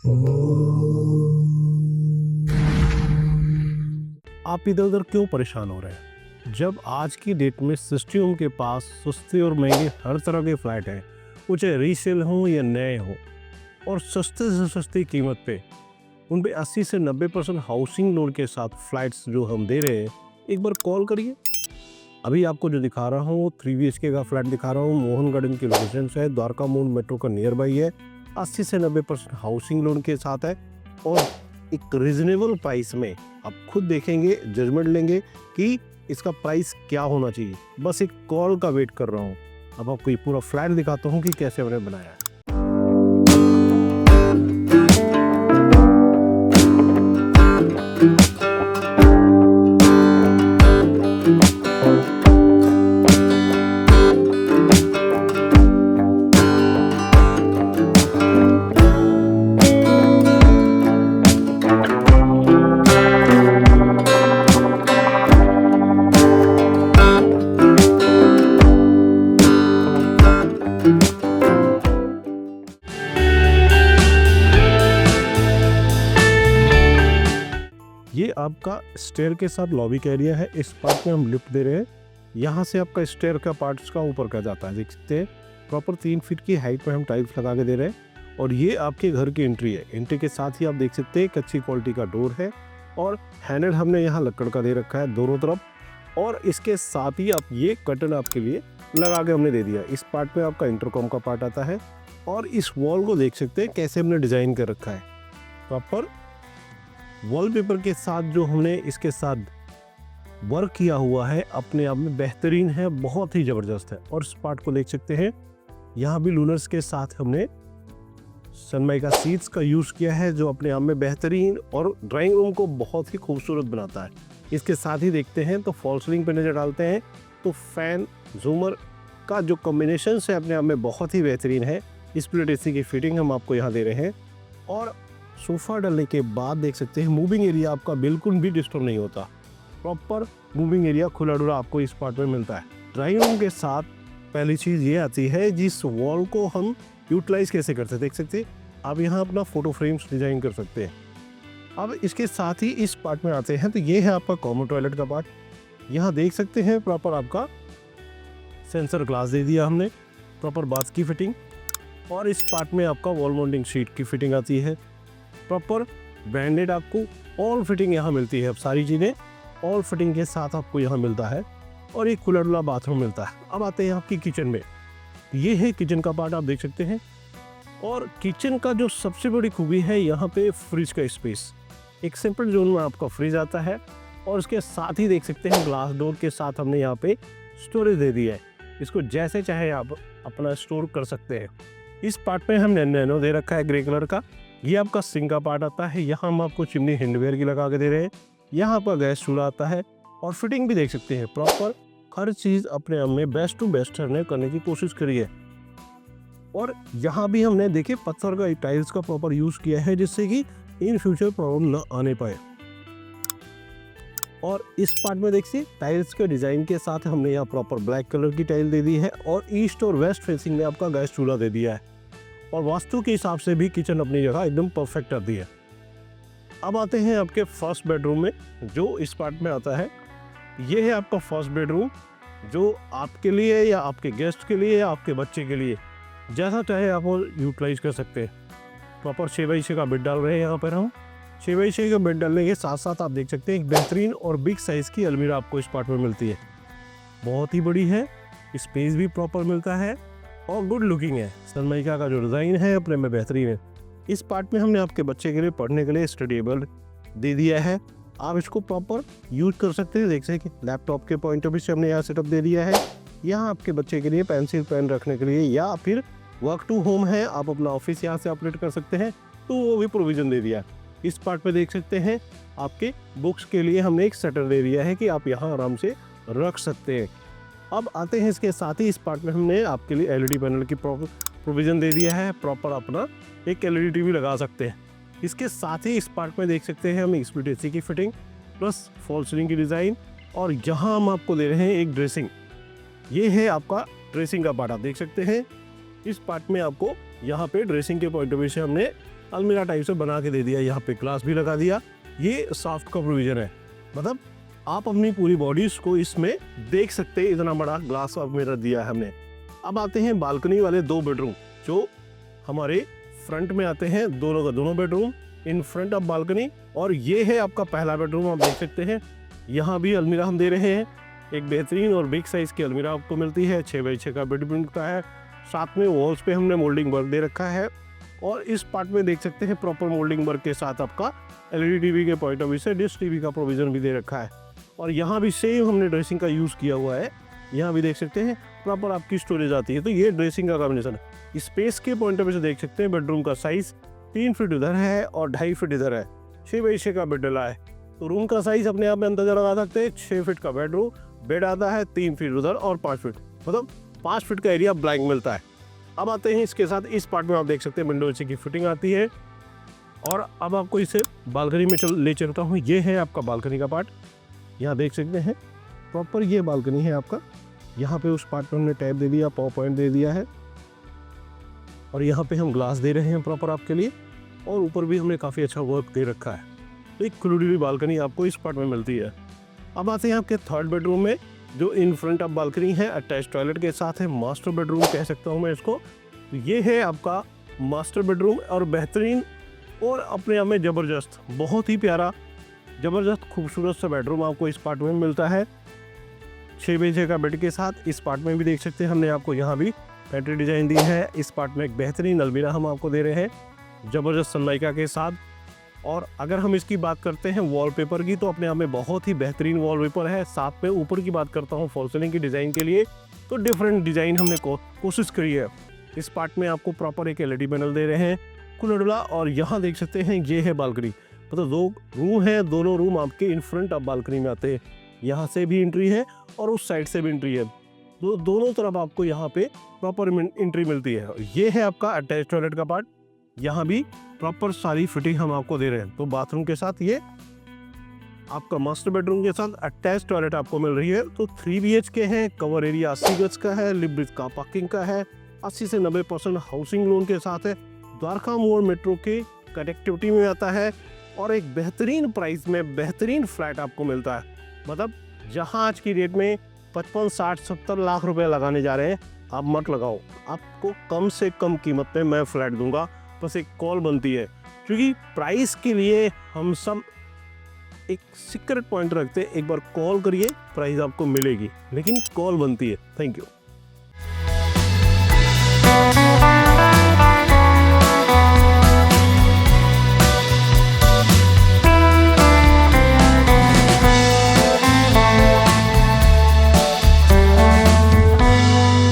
आप इधर उधर क्यों परेशान हो रहे हैं जब आज की डेट में सिस्टम के पास सस्ते और महंगे हर तरह के फ्लैट हैं, वो चाहे रीसेल हो या नए हो, और सस्ते से सस्ती कीमत पे उन पे 80 से 90% हाउसिंग लोन के साथ फ्लैट्स जो हम दे रहे हैं। एक बार कॉल करिए। अभी आपको जो दिखा रहा हूँ वो 3 BHK का फ्लैट दिखा रहा हूँ। मोहन गार्डन की लोकेशन है, द्वारका मूल मेट्रो का नियर बाई है। 80 से 90% हाउसिंग लोन के साथ है और एक रिजनेबल प्राइस में। आप खुद देखेंगे, जजमेंट लेंगे कि इसका प्राइस क्या होना चाहिए। बस एक कॉल का वेट कर रहा हूँ। अब आपको ये पूरा फ्लैट दिखाता हूँ कि कैसे मैंने बनाया है। ये आपका स्टेयर के साथ लॉबी का एरिया है। इस पार्ट में हम लिफ्ट दे रहे हैं। यहाँ से आपका स्टेयर का पार्ट का ऊपर का जाता है, देख सकते हैं। प्रॉपर 3 फीट की हाइट में हम टाइल्स लगा के दे रहे हैं और ये आपके घर की एंट्री है। एंट्री के साथ ही आप देख सकते हैं अच्छी क्वालिटी का डोर है और हैंडल हमने यहाँ लकड़ का दे रखा है दोनों तरफ। और इसके साथ ही आप ये कर्टन आपके लिए लगा के हमने दे दिया। इस पार्ट में आपका इंटरकॉम का पार्ट आता है और इस वॉल को देख सकते हैं कैसे हमने डिजाइन कर रखा है। प्रॉपर वॉलपेपर के साथ जो हमने इसके साथ वर्क किया हुआ है अपने आप में बेहतरीन है, बहुत ही ज़बरदस्त है। और इस पार्ट को देख सकते हैं, यहाँ भी लूनर्स के साथ हमने सनमाइका सीट्स का यूज़ किया है जो अपने आप में बेहतरीन और ड्राइंग रूम को बहुत ही खूबसूरत बनाता है। इसके साथ ही देखते हैं तो फॉल सीलिंग पर नज़र डालते हैं तो फैन झूमर का जो कॉम्बिनेशन है अपने आप में बहुत ही बेहतरीन है। स्प्लिट AC की फिटिंग हम आपको यहाँ दे रहे हैं और सोफ़ा डालने के बाद देख सकते हैं मूविंग एरिया आपका बिल्कुल भी डिस्टर्ब नहीं होता। प्रॉपर मूविंग एरिया खुला डुला आपको इस पार्ट में मिलता है। ड्राइंग रूम के साथ पहली चीज़ ये आती है जिस वॉल को हम यूटिलाइज कैसे करते हैं, देख सकते हैं आप यहाँ अपना फ़ोटो फ्रेम्स डिज़ाइन कर सकते हैं। अब इसके साथ ही इस पार्ट में आते हैं तो ये है आपका कॉमन टॉयलेट का पार्ट। यहाँ देख सकते हैं प्रॉपर आपका सेंसर ग्लास दे दिया हमने, प्रॉपर बाथ की फिटिंग। और इस पार्ट में आपका वॉल माउंटिंग शीट की फिटिंग आती है। प्रॉपर ब्रांडेड आपको ऑल फिटिंग यहाँ मिलती है। अब सारी चीज़ें ऑल फिटिंग के साथ आपको यहाँ मिलता है और एक खुला डुला बाथरूम मिलता है। अब आते हैं आपकी किचन में। ये है किचन का पार्ट, आप देख सकते हैं। और किचन का जो सबसे बड़ी खूबी है यहाँ पे फ्रिज का स्पेस। एक सिंपल जोन में आपका फ्रिज आता है और उसके साथ ही देख सकते हैं ग्लास डोर के साथ हमने यहाँ पे स्टोरेज दे दी है। इसको जैसे चाहे आप अपना स्टोर कर सकते हैं। इस पार्ट में हमने नैनो दे रखा है ग्रे कलर का। ये आपका सिंक का पार्ट आता है। यहाँ हम आपको चिमनी हैंडवेयर की लगा के दे रहे हैं। यहाँ आपका गैस चूल्हा आता है और फिटिंग भी देख सकते हैं। प्रॉपर हर चीज़ अपने आप में बेस्ट टू बेस्ट करने की कोशिश करी है। और यहाँ भी हमने देखिए पत्थर का टाइल्स का प्रॉपर यूज़ किया है जिससे कि इन फ्यूचर प्रॉब्लम ना आने पाए। और इस पार्ट में देखिए टाइल्स के डिज़ाइन के साथ हमने यहाँ प्रॉपर ब्लैक कलर की टाइल दे दी है और ईस्ट और वेस्ट फेसिंग में आपका गैस चूल्हा दे दिया है। और वास्तु के हिसाब से भी किचन अपनी जगह एकदम परफेक्ट कर दी है। अब आते हैं आपके फर्स्ट बेडरूम में जो इस पार्ट में आता है। ये है आपका फर्स्ट बेडरूम जो आपके लिए या आपके गेस्ट के लिए या आपके बच्चे के लिए जैसा चाहे आप वो यूटिलाइज कर सकते हैं। प्रॉपर 6x6 का बेड डाल रहे हैं यहाँ पर हम। 6x6 का बेड डालने के साथ साथ आप देख सकते हैं एक बेहतरीन और बिग साइज़ की अलमीरा आपको इस पार्ट में मिलती है। बहुत ही बड़ी है, स्पेस भी प्रॉपर मिलता है और गुड लुकिंग है। सनमाइका का जो डिज़ाइन है अपने में बेहतरीन है। इस पार्ट में हमने आपके बच्चे के लिए पढ़ने के लिए स्टडी टेबल दे दिया है। आप इसको प्रॉपर यूज कर सकते हैं। देख सकते हैं लैपटॉप के पॉइंट ऑफ व्यू से हमने यहाँ सेटअप दे दिया है। यहाँ आपके बच्चे के लिए पेंसिल पेन रखने के लिए या फिर वर्क टू होम है, आप अपना ऑफिस यहाँ से ऑपरेट कर सकते हैं तो वो भी प्रोविज़न दे दिया है। इस पार्ट में देख सकते हैं आपके बुक्स के लिए हमने एक शटर दे दिया है कि आप यहाँ आराम से रख सकते हैं। अब आते हैं इसके साथ ही इस पार्ट में हमने आपके लिए LED पैनल की प्रोविज़न दे दिया है। प्रॉपर अपना एक LED टीवी लगा सकते हैं। इसके साथ ही इस पार्ट में देख सकते हैं हम स्प्लिट AC की फिटिंग प्लस फॉल सीलिंग की डिज़ाइन। और यहाँ हम आपको दे रहे हैं एक ड्रेसिंग। ये है आपका ड्रेसिंग का पार्ट, आप देख सकते हैं। इस पार्ट में आपको यहाँ पे ड्रेसिंग के पॉइंट ऑफ व्यू से हमने अलमीरा टाइप से बना के दे दिया। यहाँ पे ग्लास भी लगा दिया। ये सॉफ्ट का प्रोविजन है, मतलब आप अपनी पूरी बॉडीज को इसमें देख सकते हैं, इतना बड़ा ग्लास अलमीरा दिया है हमने। अब आते हैं बालकनी वाले 2 बेडरूम जो हमारे फ्रंट में आते हैं, दोनों का दोनों bedroom in front of balcony. और ये है आपका पहला बेडरूम, आप देख सकते हैं। यहाँ भी अलमीरा हम दे रहे हैं, एक बेहतरीन और बिग साइज की अलमीरा आपको मिलती है। 6x6 का बेड मिलता है, साथ में वॉल्स पे हमने मोल्डिंग वर्क दे रखा है। और इस पार्ट में देख सकते हैं प्रॉपर मोल्डिंग वर्क के साथ आपका LED टीवी के पॉइंट ऑफ व्यू से डिश टीवी का प्रोविजन भी दे रखा है। और यहाँ भी सेम हमने ड्रेसिंग का यूज़ किया हुआ है। यहाँ भी देख सकते हैं प्रॉपर आपकी स्टोरेज आती है। तो ये ड्रेसिंग का कॉम्बिनेशन है। स्पेस के पॉइंट ऑफ व्यू से देख सकते हैं बेडरूम का साइज 3 फीट इधर है और 2.5 फीट इधर है। 6x6 का बेड डला है, तो रूम का साइज अपने आप में अंदाजा लगा सकते हैं। 6 फीट का बेडरूम, बेड आता है 3 फीट उधर और 5 फीट, मतलब 5 फीट का एरिया ब्लैंक मिलता है। अब आते हैं इसके साथ इस पार्ट में, आप देख सकते हैं विंडो एसी की फिटिंग आती है। और अब आपको इसे बालकनी में ले चलता हूँ। ये है आपका बालकनी का पार्ट, यहाँ देख सकते हैं प्रॉपर ये बालकनी है आपका। यहाँ पे उस पार्ट में हमने टैब दे दिया, पावर पॉइंट दे दिया है। और यहाँ पे हम ग्लास दे रहे हैं प्रॉपर आपके लिए। और ऊपर भी हमने काफ़ी अच्छा वर्क दे रखा है। तो एक खुली हुई बालकनी आपको इस पार्ट में मिलती है। अब आते हैं आपके थर्ड बेडरूम में, जो इन फ्रंट ऑफ बालकनी है, अटैच टॉयलेट के साथ है, मास्टर बेडरूम कह सकता हूँ मैं इसको। तो ये है आपका मास्टर बेडरूम और बेहतरीन और अपने आप में ज़बरदस्त, बहुत ही प्यारा ज़बरदस्त खूबसूरत सा बेडरूम आपको इस पार्ट में मिलता है। 6x6 का बेड के साथ इस पार्ट में भी देख सकते हैं हमने आपको यहाँ भी पैंट्री डिजाइन दी है। इस पार्ट में एक बेहतरीन अलमीरा हम आपको दे रहे हैं ज़बरदस्त सनमाइका के साथ। और अगर हम इसकी बात करते हैं वॉलपेपर की, तो अपने आप में बहुत ही बेहतरीन वॉलपेपर है। साथ में ऊपर की बात करता हूँ फॉल सीलिंग की डिज़ाइन के लिए, तो डिफरेंट डिज़ाइन हमने कोशिश करी है। इस पार्ट में आपको प्रॉपर एक LED पैनल दे रहे हैं कुलडला। और यहाँ देख सकते हैं ये है बालकनी, मतलब 2 रूम है, दोनों रूम आपके इन फ्रंट ऑफ बालकनी में आते हैं। यहाँ से भी एंट्री है और उस साइड से भी एंट्री है, तो दोनों तरफ आपको यहाँ पे प्रॉपर एंट्री मिलती है। ये है आपका अटैच टॉयलेट का पार्ट, यहाँ भी प्रॉपर सारी फिटिंग हम आपको दे रहे हैं। तो बाथरूम के साथ ये आपका मास्टर बेडरूम के साथ अटैच टॉयलेट आपको मिल रही है। तो 3 BHK है, कवर एरिया 80 गज का है, लिफ्ट का पार्किंग का है, 80 से 90% हाउसिंग लोन के साथ है, द्वारका मोड़ मेट्रो के कनेक्टिविटी में आता है। और एक बेहतरीन प्राइस में बेहतरीन फ्लैट आपको मिलता है। मतलब जहां आज की डेट में 55, 60, 70 लाख रुपए लगाने जा रहे हैं, आप मत लगाओ। आपको कम से कम कीमत पे मैं फ्लैट दूंगा, बस एक कॉल बनती है। क्योंकि प्राइस के लिए हम सब एक सीक्रेट पॉइंट रखते हैं, एक बार कॉल करिए, प्राइस आपको मिलेगी, लेकिन कॉल बनती है। Thank you.